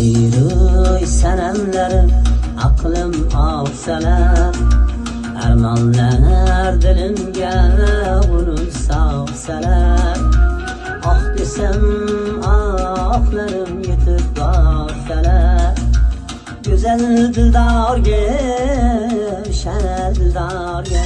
Hayroy sanamlar aqlim olsalar, armonlar dilimga urush solsalar, oh desam ohlarim yetib borsalar, go'zal dildorga, shana dildorga.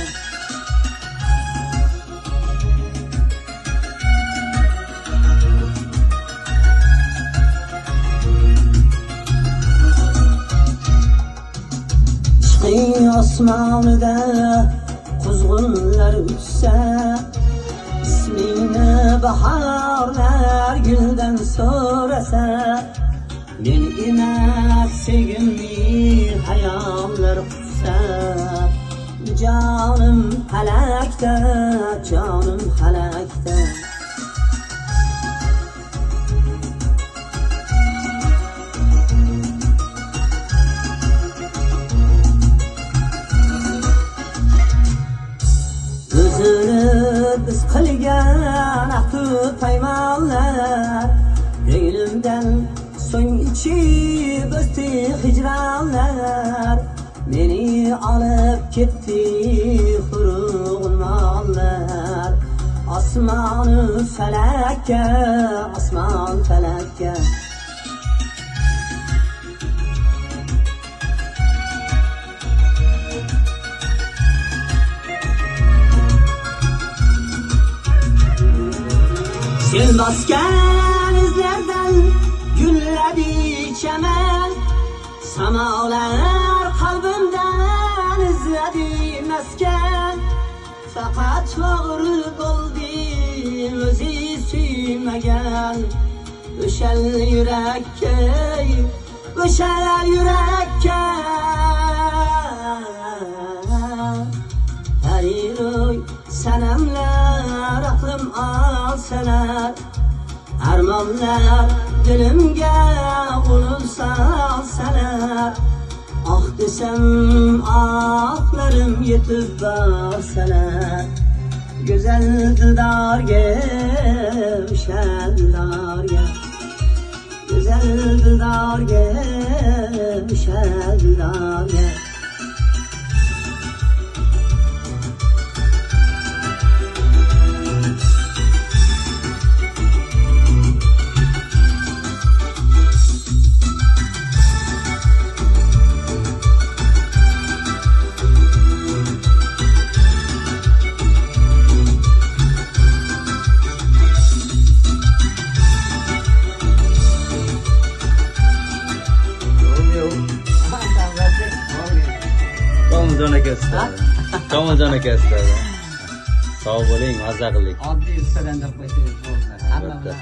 Osmonida quzg'unlar uchsa, ismingni bahorlar guldan so'rasa, men emas sevgimni hayollar qutsa, jonim halakda, jonim halakda. Biz qilgan ahdu paymonlar, ko'nglimdan so'ng ichib o'tdi hijronlar, meni olib ketdi hurug'monlar, osmonu falakka, osmon falakka. Sen bosgan izlerden gülledi çemen, samalar kalbimden izledi mesken. Fakat mağrur oldum özü suymagan, o'shal yurakka, o'shal yurakka. Hayroy sanamlar aqlim olsalar, armonlar dilimga urush solsalar, oh desam ohlarim yetib borsalar, go'zal dildorga, o'shal dildorga, go'zal dildorga, o'shal dildorga. Komiljon aka istadi. Sog' bo'ling, mazza qildik. Oddiy ustadan deb qo'ysangiz bo'ladi. Hamma bilan.